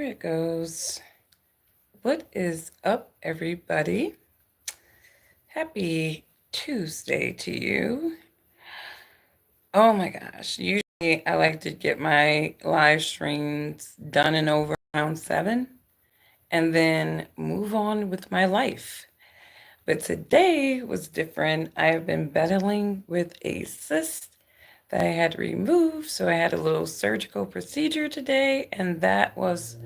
it goes. What is up, everybody? Happy Tuesday to you. Oh my gosh. Usually I like to get my live streams done and over around 7 and then move on with my life. But today was different. I have been battling with a cyst that I had to remove. So I had a little surgical procedure today, and that was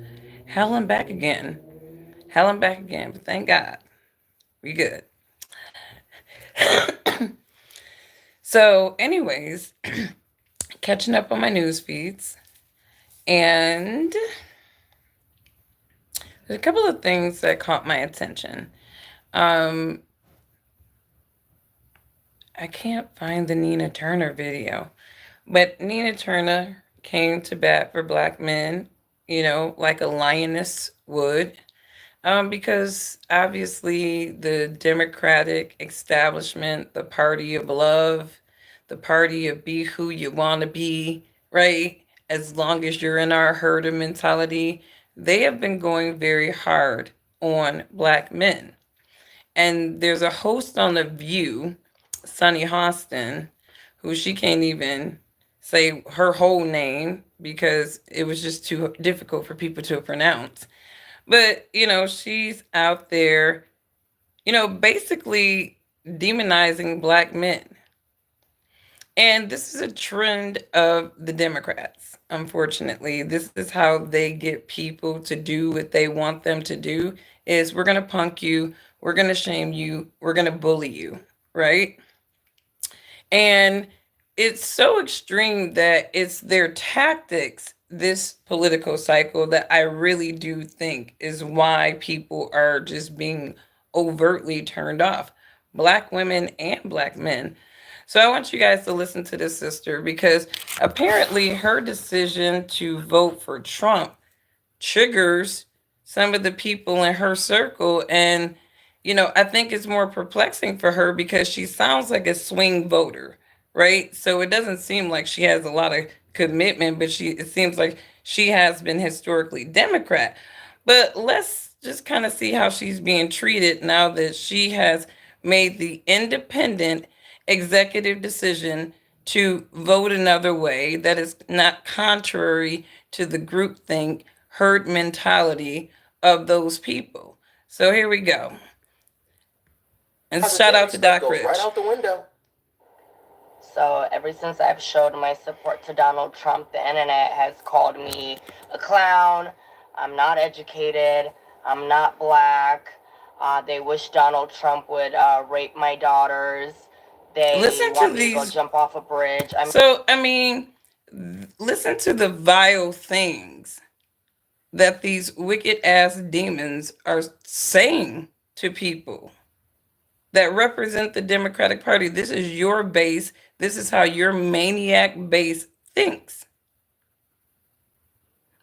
hell and back again. Hell and back again. But thank God, we good. So, anyways, catching up on my news feeds, and there's a couple of things that caught my attention. Um, I can't find the Nina Turner video, but Nina Turner came to bat for black men, like a lioness would. Because obviously the Democratic establishment, the party of love, the party of be who you want to be, right? As long as you're in our herder mentality, they have been going very hard on black men. And there's a host on The View, Sunny Hostin, who she can't even say her whole name because it was just too difficult for people to pronounce. But, she's out there, basically demonizing black men. And this is a trend of the Democrats, unfortunately. This is how they get people to do what they want them to do is we're going to punk you, we're going to shame you, we're going to bully you, right? And it's so extreme that it's their tactics this political cycle that I really do think is why people are just being overtly turned off, black women and black men. So I want you guys to listen to this sister because apparently her decision to vote for Trump triggers some of the people in her circle. And, I think it's more perplexing for her because she sounds like a swing voter, right? So it doesn't seem like she has a lot of commitment, but it seems like she has been historically Democrat. But let's just kind of see how she's being treated now that she has made the independent executive decision to vote another way that is not contrary to the groupthink herd mentality of those people. So here we go. And shout out to Doc Rich. Right out the window. So ever since I've showed my support to Donald Trump, the internet has called me a clown. I'm not educated. I'm not black. They wish Donald Trump would rape my daughters. They listen want to me these. to go jump off a bridge. Listen to the vile things that these wicked ass demons are saying to people that represent the Democratic Party. This is your base. This is how your maniac base thinks.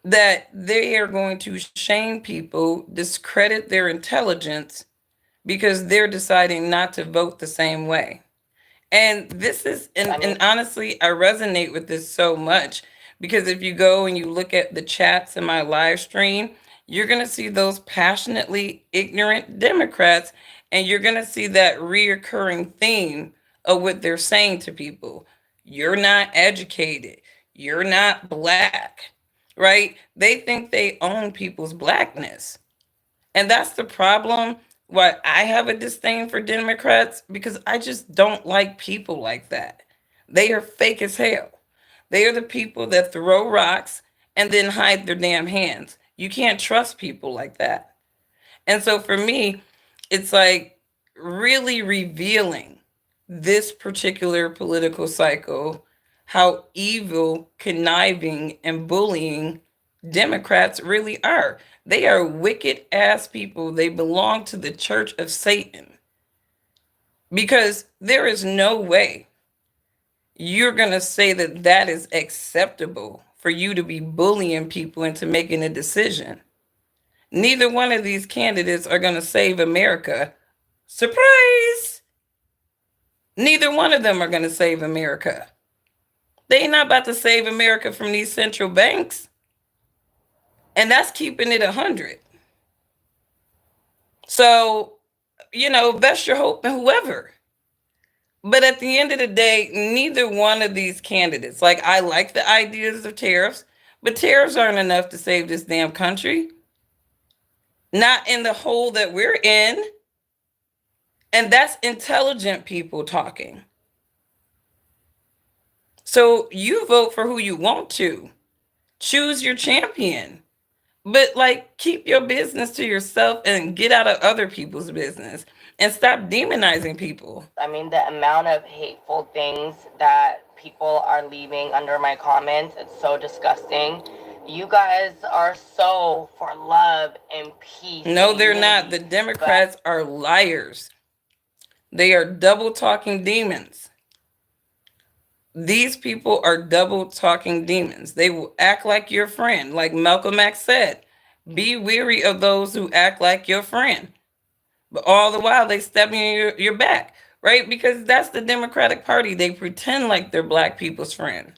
That they are going to shame people, discredit their intelligence because they're deciding not to vote the same way. And this is, and honestly, I resonate with this so much because if you go and you look at the chats in my live stream, you're going to see those passionately ignorant Democrats, and you're going to see that reoccurring theme of what they're saying to people. You're not educated. You're not black, right? They think they own people's blackness. And that's the problem why I have a disdain for Democrats because I just don't like people like that. They are fake as hell. They are the people that throw rocks and then hide their damn hands. You can't trust people like that. And so for me, it's like really revealing this particular political cycle, how evil, conniving, and bullying Democrats really are. They are wicked ass people. They belong to the Church of Satan. Because there is no way you're going to say that that is acceptable for you to be bullying people into making a decision. Neither one of these candidates are going to save America. Surprise! Neither one of them are going to save America. They're not about to save America from these central banks. And that's keeping it 100. So, best your hope in whoever. But at the end of the day, neither one of these candidates, like, I like the ideas of tariffs, but tariffs aren't enough to save this damn country. Not in the hole that we're in. And that's intelligent people talking. So you vote for who you want to. Choose your champion. But, like, keep your business to yourself and get out of other people's business and stop demonizing people. I mean, the amount of hateful things that people are leaving under my comments, it's so disgusting. You guys are so for love and peace. No, and they're not. unity, The Democrats are liars. They are double talking demons. These people are double talking demons. They will act like your friend. Like Malcolm X said, be weary of those who act like your friend. But all the while, they step in your back, right? Because that's the Democratic Party. They pretend like they're black people's friend.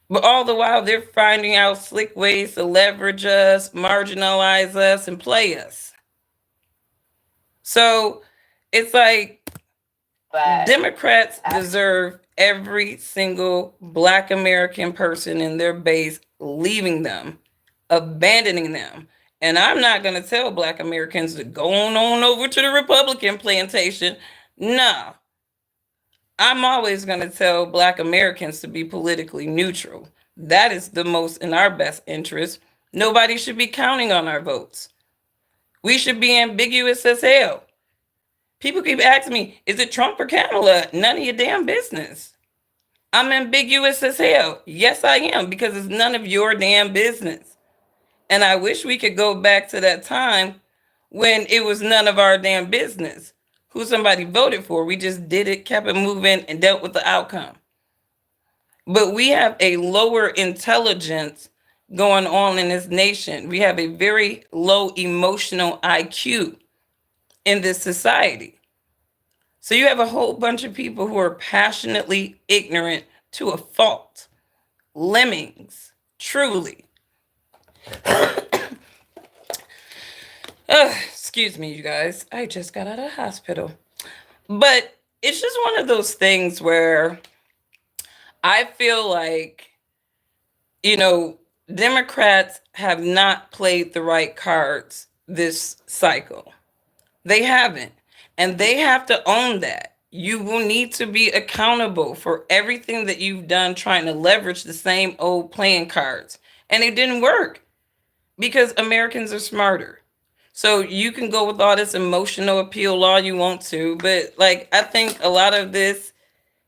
But all the while, they're finding out slick ways to leverage us, marginalize us, and play us. So it's like, but Democrats deserve every single black American person in their base leaving them, abandoning them. And I'm not going to tell black Americans to go on over to the Republican plantation. No. I'm always going to tell black Americans to be politically neutral. That is the most in our best interest. Nobody should be counting on our votes. We should be ambiguous as hell. People keep asking me, is it Trump or Kamala? None of your damn business. I'm ambiguous as hell. Yes, I am, because it's none of your damn business. And I wish we could go back to that time when it was none of our damn business who somebody voted for. We just did it, kept it moving, and dealt with the outcome. But we have a lower intelligence going on in this nation. We have a very low emotional IQ in this society. So you have a whole bunch of people who are passionately ignorant to a fault. Lemmings, truly. Excuse me, you guys. I just got out of the hospital. But it's just one of those things where I feel like, you know, Democrats have not played the right cards this cycle. They haven't. And they have to own that. You will need to be accountable for everything that you've done trying to leverage the same old playing cards. And it didn't work because Americans are smarter. So you can go with all this emotional appeal all you want to, but, like, I think a lot of this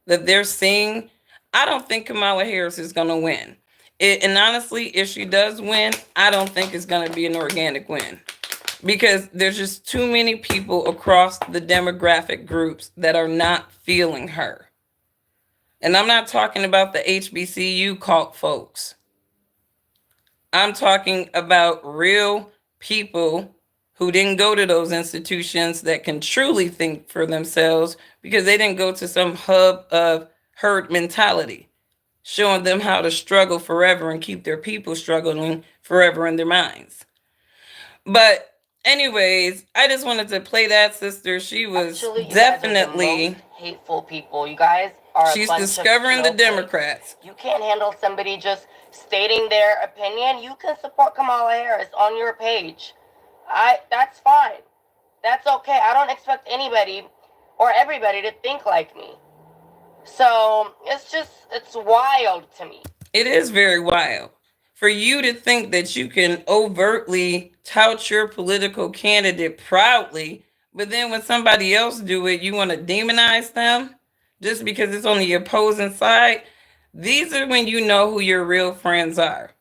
that they're seeing, I don't think Kamala Harris is going to win. And honestly, if she does win, I don't think it's going to be an organic win because there's just too many people across the demographic groups that are not feeling her. And I'm not talking about the HBCU cult folks. I'm talking about real people who didn't go to those institutions that can truly think for themselves because they didn't go to some hub of herd mentality, showing them how to struggle forever and keep their people struggling forever in their minds. But anyways, I just wanted to play that, sister. She was actually, you guys are the definitely most hateful people. You guys are she's discovering the Democrats. You can't handle somebody just stating their opinion. You can support Kamala Harris on your page. That's fine. That's okay. I don't expect anybody or everybody to think like me. So it's wild to me. It is very wild for you to think that you can overtly tout your political candidate proudly, but then when somebody else do it, you want to demonize them just because it's on the opposing side. These are when you know who your real friends are.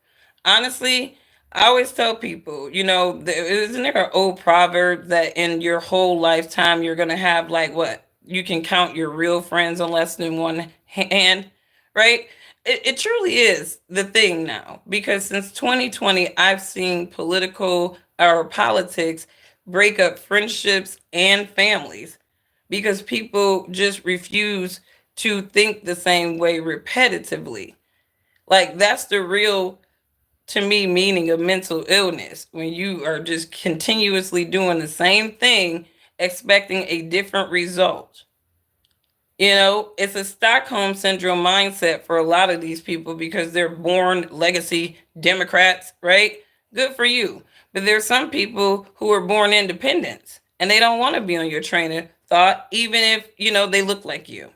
Honestly, I always tell people, isn't there an old proverb that in your whole lifetime you're gonna have, like, what? You can count your real friends on less than one hand, right? It truly is the thing now because since 2020, I've seen political or politics break up friendships and families because people just refuse to think the same way repetitively. Like, that's the real to me meaning of mental illness when you are just continuously doing the same thing expecting a different result. It's a Stockholm syndrome mindset for a lot of these people because they're born legacy Democrats, right? Good for you. But there's some people who are born independents and they don't want to be on your train of thought, even if, they look like you.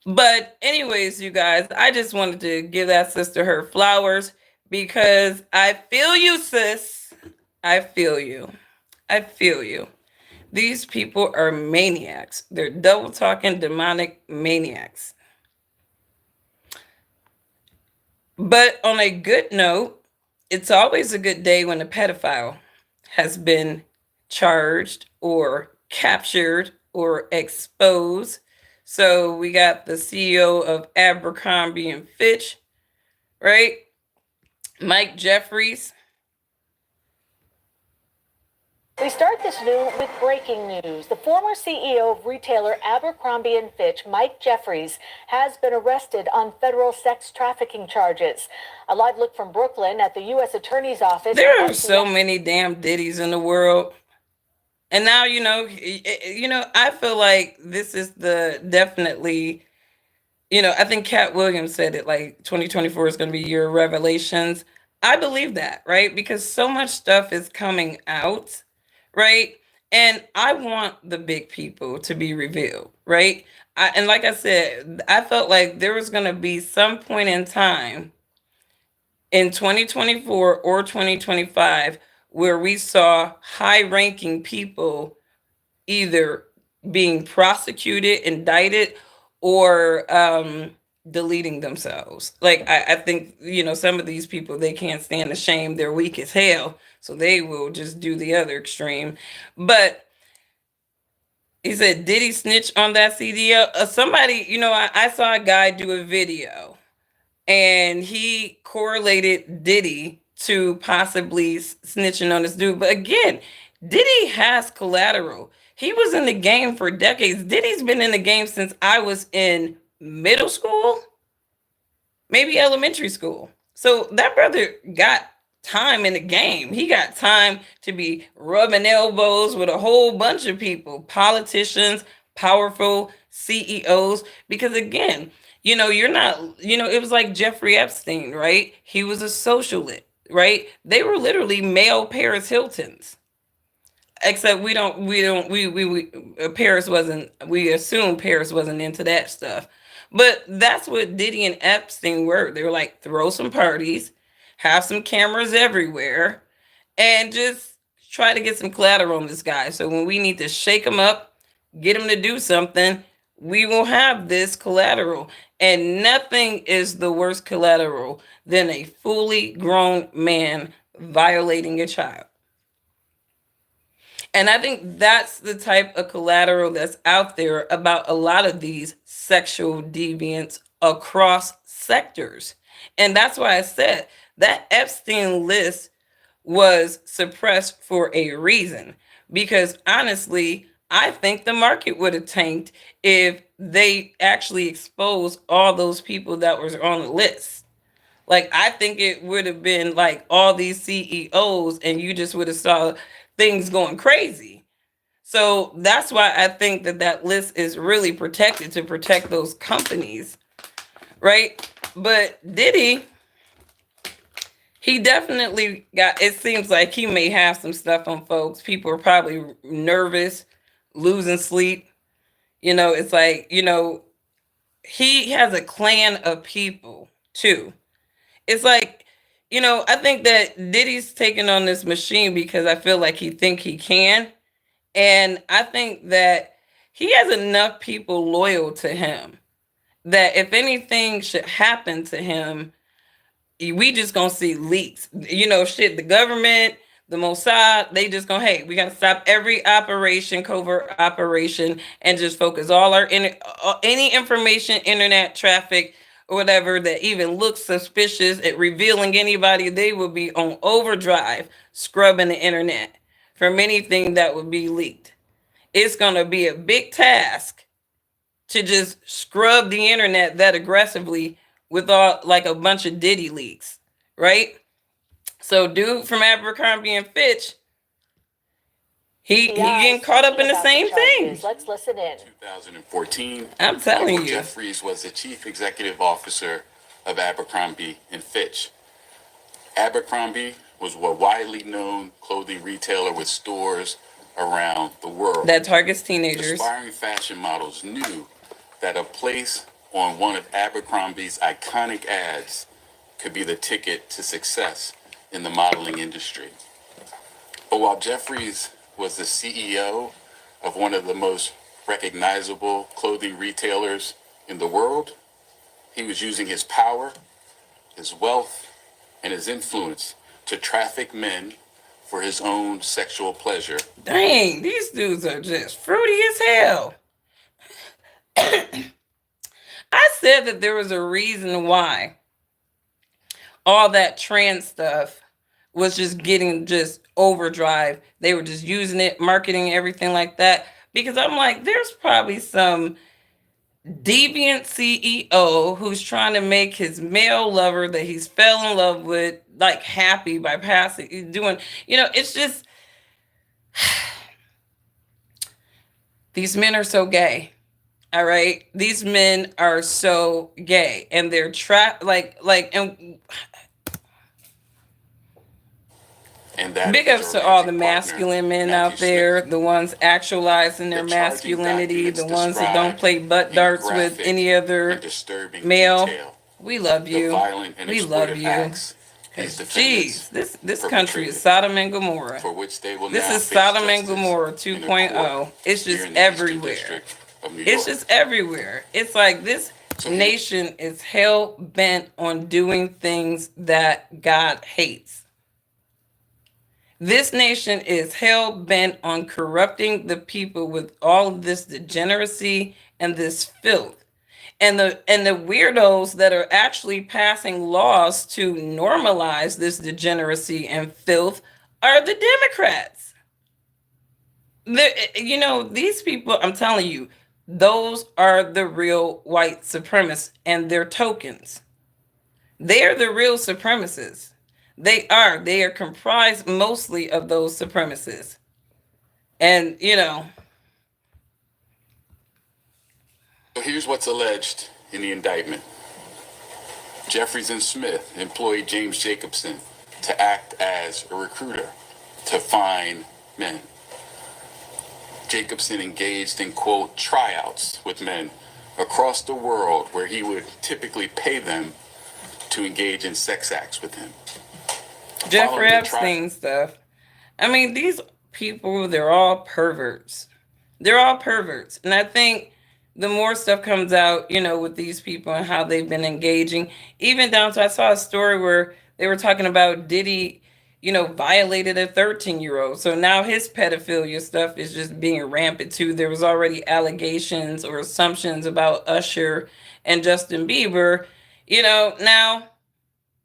But, anyways, you guys, I just wanted to give that sister her flowers because I feel you, sis. I feel you. I feel you. These people are maniacs. They're double talking demonic maniacs. But on a good note, it's always a good day when a pedophile has been charged or captured or exposed. So we got the CEO of Abercrombie and Fitch, right? Mike Jeffries. We start this noon with breaking news. The former CEO of retailer Abercrombie and Fitch, Mike Jeffries, has been arrested on federal sex trafficking charges. A live look from Brooklyn at the U.S. Attorney's Office. There are so many damn Diddies in the world. And now, I feel like this is the definitely, I think Cat Williams said it like 2024 is going to be year of revelations. I believe that, right? Because so much stuff is coming out, right? And I want the big people to be revealed, right? And like I said, I felt like there was going to be some point in time in 2024 or 2025 where we saw high ranking people either being prosecuted, indicted, or deleting themselves. Like I think some of these people, they can't stand the shame. They're weak as hell, so they will just do the other extreme. But he said, did he snitch on that CDL? Somebody, I saw a guy do a video, and he correlated Diddy to possibly snitching on this dude. But again, Diddy has collateral. He was in the game for decades. Diddy's been in the game since I was in middle school, maybe elementary school. So that brother got time in the game. He got time to be rubbing elbows with a whole bunch of people, politicians, powerful CEOs. Because again, you're not, it was like Jeffrey Epstein, right? He was a socialite, right? They were literally male Paris Hiltons. Except Paris wasn't, we assume Paris wasn't into that stuff. But that's what Diddy and Epstein were. They were like, throw some parties, have some cameras everywhere, and just try to get some collateral on this guy. So when we need to shake him up, get him to do something, we will have this collateral. And nothing is the worst collateral than a fully grown man violating a child. And I think that's the type of collateral that's out there about a lot of these sexual deviants across sectors. And that's why I said that Epstein list was suppressed for a reason. Because honestly, I think the market would have tanked if they actually exposed all those people that was on the list. Like, I think it would have been like all these CEOs, and you just would have saw things going crazy. So that's why I think that list is really protected, to protect those companies, right? But Diddy, he definitely got, it seems like he may have some stuff on folks. People are probably nervous, losing sleep. It's like, he has a clan of people too. It's like, I think that Diddy's taking on this machine because I feel like he can. And I think that he has enough people loyal to him that if anything should happen to him, we just gonna see leaks. Shit, the government, the Mossad, they just gonna, hey, we gotta stop every operation, covert operation, and just focus all our any information, internet traffic, or whatever that even looks suspicious at revealing anybody. They will be on overdrive, scrubbing the internet from anything that would be leaked. It's gonna be a big task to just scrub the internet that aggressively with all like a bunch of Diddy leaks, right? So dude from Abercrombie and Fitch, he getting caught up in the same thing. Let's listen in. 2014, I'm telling Michael you. Jeffries was the chief executive officer of Abercrombie and Fitch. Abercrombie was a widely known clothing retailer with stores around the world. That targets teenagers. Aspiring fashion models knew that a place on one of Abercrombie's iconic ads could be the ticket to success in the modeling industry. But while Jeffries was the CEO of one of the most recognizable clothing retailers in the world, he was using his power, his wealth, and his influence to traffic men for his own sexual pleasure. Dang, these dudes are just fruity as hell. I said that there was a reason why all that trans stuff was just getting just overdrive. They were just using it, marketing, everything like that. Because I'm like, there's probably some deviant CEO who's trying to make his male lover that he's fell in love with like happy by passing, doing, it's just these men are so gay. All right, these men are so gay, and they're trapped And that big ups to all the masculine men out there, the ones actualizing their masculinity, the ones that don't play butt darts with any other male. We love you. We love you. Jeez, this country is Sodom and Gomorrah. This is Sodom and Gomorrah 2.0. It's just everywhere. It's just everywhere. It's like this nation is hell bent on doing things that God hates. This nation is hell bent on corrupting the people with all of this degeneracy and this filth. And the weirdos that are actually passing laws to normalize this degeneracy and filth are the Democrats. These people, I'm telling you, those are the real white supremacists, and they're tokens. They are the real supremacists. They are comprised mostly of those supremacists. And, So here's what's alleged in the indictment. Jeffries and Smith employed James Jacobson to act as a recruiter to find men. Jacobson engaged in, quote, tryouts with men across the world where he would typically pay them to engage in sex acts with him. Jeffrey Epstein stuff. I mean, these people, they're all perverts. They're all perverts. And I think the more stuff comes out, with these people and how they've been engaging, even down to, I saw a story where they were talking about Diddy, violated a 13-year-old. So now his pedophilia stuff is just being rampant too. There was already allegations or assumptions about Usher and Justin Bieber. Now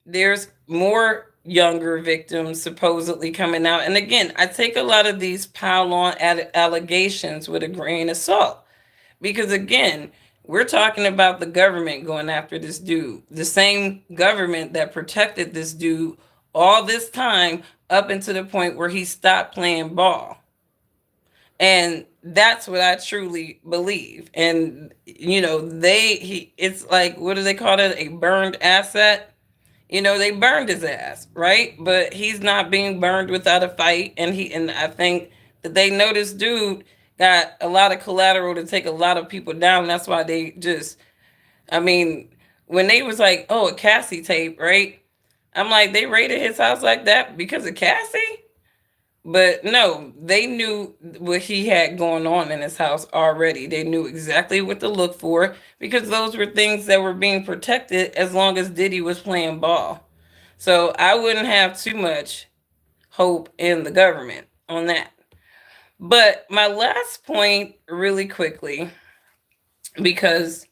there's more younger victims supposedly coming out. And again, I take a lot of these pile-on allegations with a grain of salt. Because again, we're talking about the government going after this dude. The same government that protected this dude all this time up until the point where he stopped playing ball. And that's what I truly believe. And, it's like, what do they call it? A burned asset. They burned his ass, right? But he's not being burned without a fight. And I think that they know this dude got a lot of collateral to take a lot of people down. That's why they just, when they was like, oh, a Cassie tape, right? I'm like, they raided his house like that because of Cassie? But no, they knew what he had going on in his house already. They knew exactly what to look for because those were things that were being protected as long as Diddy was playing ball. So I wouldn't have too much hope in the government on that. But my last point, really quickly, because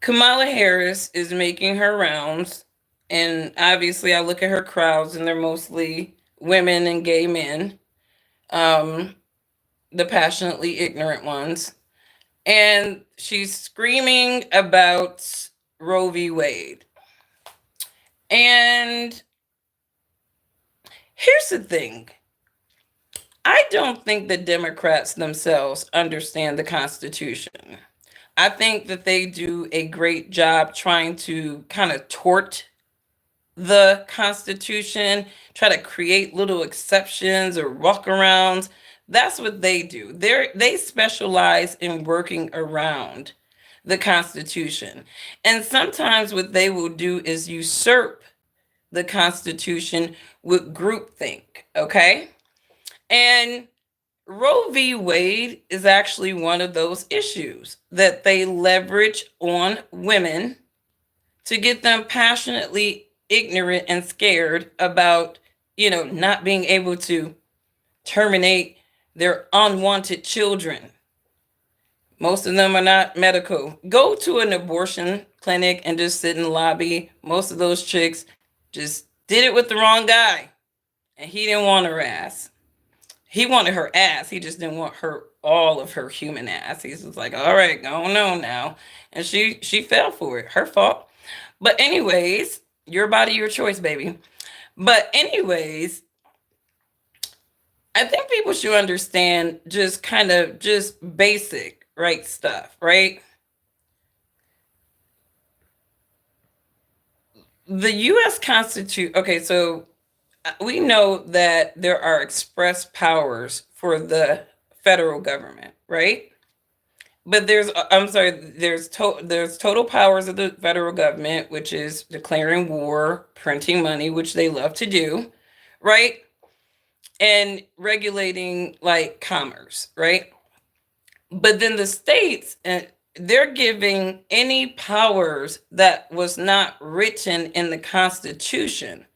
Kamala Harris is making her rounds, and obviously I look at her crowds and they're mostly women and gay men, the passionately ignorant ones. And she's screaming about Roe v. Wade. And here's the thing. I don't think the Democrats themselves understand the Constitution. I think that they do a great job trying to kind of tort the Constitution, try to create little exceptions or walkarounds. That's what they do. They specialize in working around the Constitution. And sometimes what they will do is usurp the Constitution with groupthink, okay? And Roe v. Wade is actually one of those issues that they leverage on women to get them passionately ignorant and scared about, not being able to terminate their unwanted children. Most of them are not medical. Go to an abortion clinic and just sit in the lobby. Most of those chicks just did it with the wrong guy, and he didn't want her ass. He wanted her ass. He just didn't want her all of her human ass. He's just like, all right, going on now. And she fell for it. Her fault. But anyways, your body, your choice, baby. But anyways, I think people should understand just kind of just basic, right, stuff, right? The US Constitution, okay, so we know that there are express powers for the federal government, right? But there's total powers of the federal government, which is declaring war, printing money, which they love to do, right? And regulating like commerce, right? But then the states, they're giving any powers that was not written in the Constitution.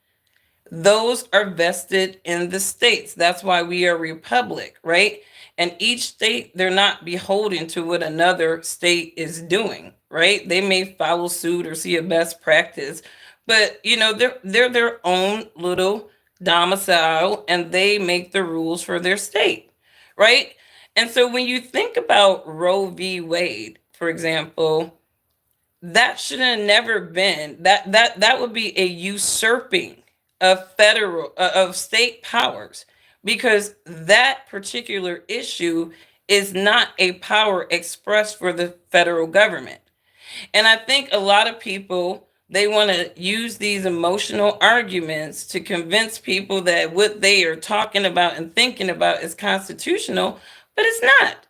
Those are vested in the states. That's why we are a republic, right? And each state, they're not beholden to what another state is doing, right? They may follow suit or see a best practice, but they're their own little domicile, and they make the rules for their state, right? And so when you think about Roe v. Wade, for example, that should have never been that would be a usurping of federal of state powers, because that particular issue is not a power expressed for the federal government. And I think a lot of people, they want to use these emotional arguments to convince people that what they are talking about and thinking about is constitutional, but it's not.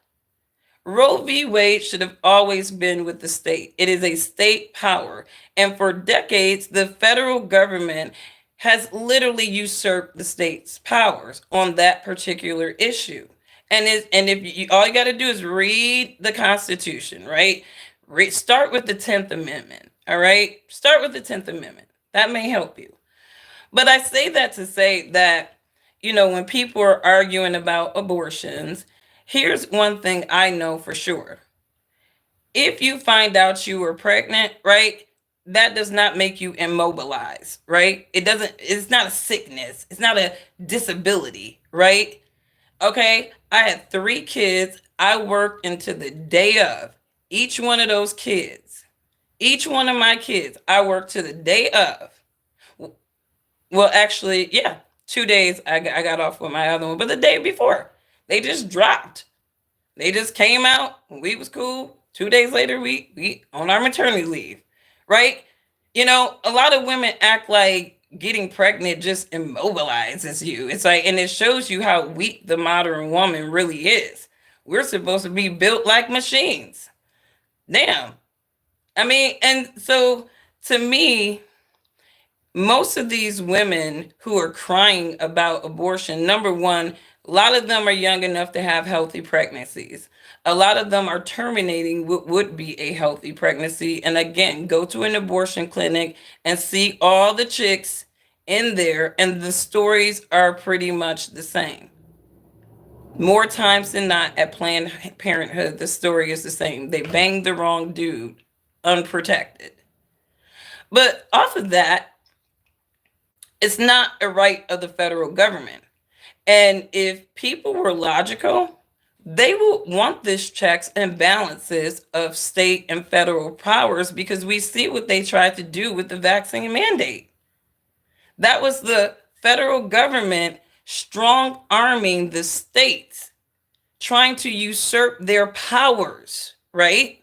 Roe v. Wade should have always been with the state. It is a state power. And for decades, the federal government has literally usurped the state's powers on that particular issue. And if you, all you got to do is read the Constitution, right? Start with the 10th Amendment, all right? Start with the 10th Amendment. That may help you. But I say that to say that, when people are arguing about abortions, here's one thing I know for sure. If you find out you were pregnant, right, that does not make you immobilized, right? It's not a sickness. It's not a disability, right? Okay, I had 3 kids. I worked into the day of each one of those kids. Each one of my kids, I worked to the day of. Well, actually, yeah, 2 days I got off with my other one, but the day before, they just dropped. They just came out. We was cool. 2 days later, we on our maternity leave, right? A lot of women act like getting pregnant just immobilizes you. It's like, and it shows you how weak the modern woman really is. We're supposed to be built like machines. Damn. I mean, and so to me, most of these women who are crying about abortion, number one, a lot of them are young enough to have healthy pregnancies. A lot of them are terminating what would be a healthy pregnancy. And again, go to an abortion clinic and see all the chicks in there, and the stories are pretty much the same. More times than not at Planned Parenthood, the story is the same. They banged the wrong dude, unprotected. But off of that, it's not a right of the federal government. And if people were logical, they will want this checks and balances of state and federal powers, because we see what they tried to do with the vaccine mandate. That was the federal government strong arming the states, trying to usurp their powers, right?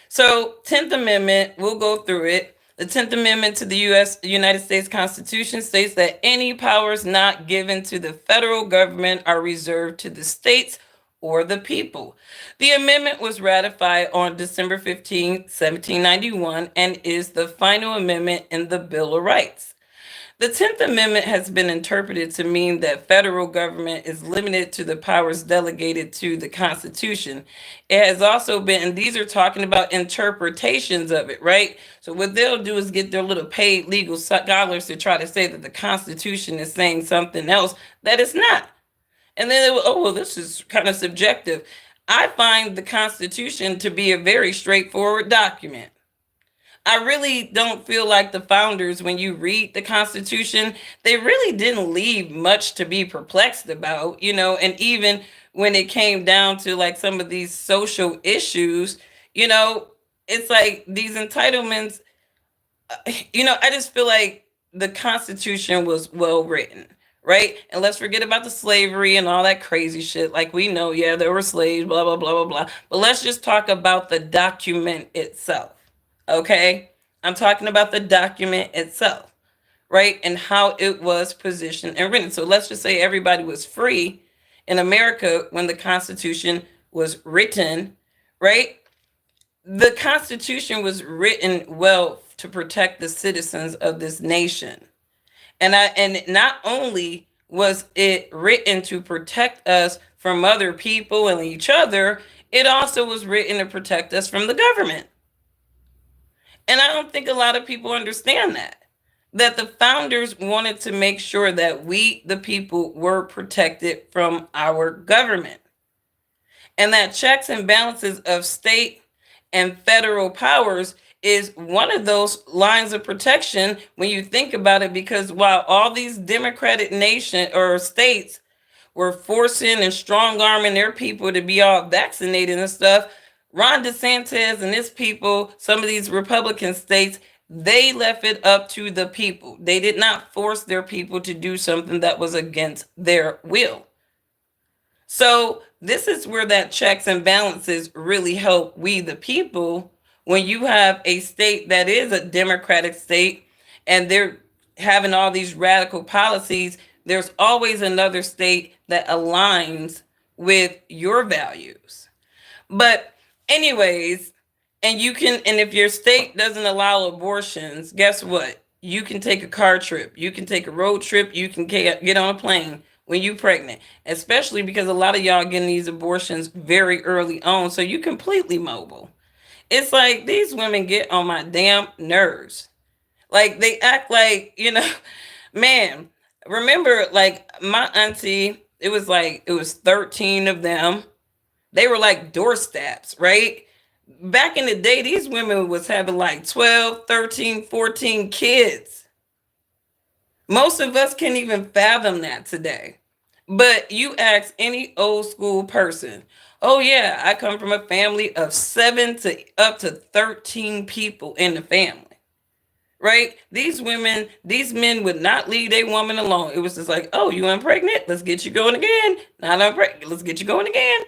So, 10th Amendment, we'll go through it. The 10th Amendment to the United States Constitution states that any powers not given to the federal government are reserved to the states or the people. The amendment was ratified on December 15, 1791, and is the final amendment in the Bill of Rights. The 10th Amendment has been interpreted to mean that federal government is limited to the powers delegated to the Constitution. It has also been, and these are talking about interpretations of it, right? So what they'll do is get their little paid legal scholars to try to say that the Constitution is saying something else that it's not. And then they will, oh, well, this is kind of subjective. I find the Constitution to be a very straightforward document. I really don't feel like the founders, when you read the Constitution, they really didn't leave much to be perplexed about, and even when it came down to like some of these social issues, it's like these entitlements, I just feel like the Constitution was well written. Right. And let's forget about the slavery and all that crazy shit. Like we know, yeah, there were slaves, blah, blah, blah, blah, blah. But let's just talk about the document itself. Okay. I'm talking about the document itself, right? And how it was positioned and written. So let's just say everybody was free in America when the Constitution was written, right? The Constitution was written well to protect the citizens of this nation. And not only was it written to protect us from other people and each other, it also was written to protect us from the government. And I don't think a lot of people understand that the founders wanted to make sure that we, the people, were protected from our government. And that checks and balances of state and federal powers is one of those lines of protection when you think about it, because while all these democratic nation or states were forcing and strong arming their people to be all vaccinated and stuff, Ron DeSantis and his people, some of these Republican states, they left it up to the people. They did not force their people to do something that was against their will. So this is where that checks and balances really help we, the people, when you have a state that is a democratic state and they're having all these radical policies, there's always another state that aligns with your values. But anyways, and if your state doesn't allow abortions, guess what? You can take a car trip, you can take a road trip, you can get on a plane when you're pregnant, especially because a lot of y'all getting these abortions very early on, so you're completely mobile. It's like these women get on my damn nerves. Like they act like, man, remember like my auntie, it was 13 of them. They were like doorsteps, right? Back in the day, these women was having like 12, 13, 14 kids. Most of us can't even fathom that today. But you ask any old school person, oh yeah, I come from a family of 7 to up to 13 people in the family. Right? These men would not leave a woman alone. It was just like, oh, you unpregnant? Let's get you going again. Not unpregnant. Let's get you going again.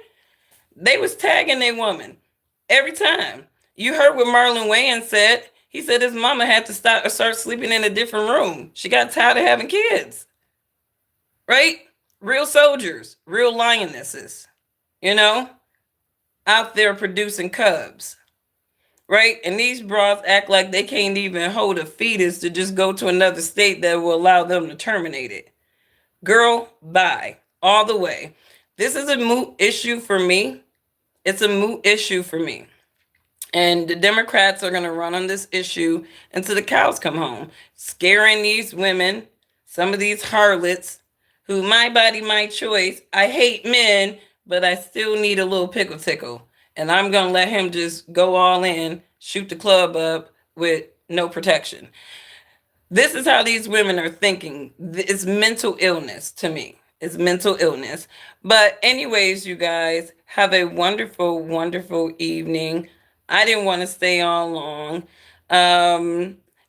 They was tagging a woman every time. You heard what Marlon Wayans said. He said his mama had to start sleeping in a different room. She got tired of having kids. Right? Real soldiers, real lionesses, out there producing cubs. Right? And these bras act like they can't even hold a fetus to just go to another state that will allow them to terminate it. Girl, bye. All the way. This is a moot issue for me. It's a moot issue for me. And the Democrats are going to run on this issue until the cows come home, scaring these women, some of these harlots, who my body, my choice. I hate men, but I still need a little pickle tickle. And I'm going to let him just go all in, shoot the club up with no protection. This is how these women are thinking. It's mental illness to me. It's mental illness. But anyways, you guys, have a wonderful, wonderful evening. I didn't want to stay on long.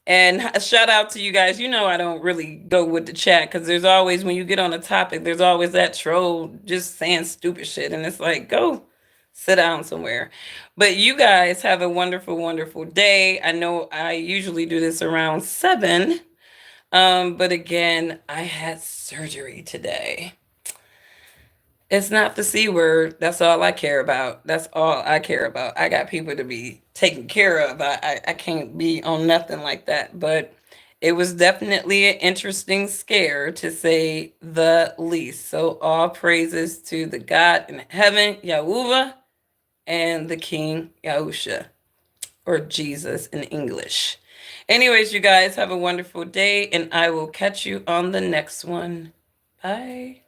And a shout out to you guys. You know I don't really go with the chat because there's always, when you get on a topic, there's always that troll just saying stupid shit. And it's like, go sit down somewhere. But you guys have a wonderful, wonderful day. I know I usually do this around 7. But again, I had surgery today. It's not the C word. That's all I care about. That's all I care about. I got people to be taken care of. I can't be on nothing like that. But it was definitely an interesting scare, to say the least. So all praises to the God in heaven, Yahuwah, and the King Yahusha, or Jesus in English. Anyways, you guys have a wonderful day, and I will catch you on the next one. Bye.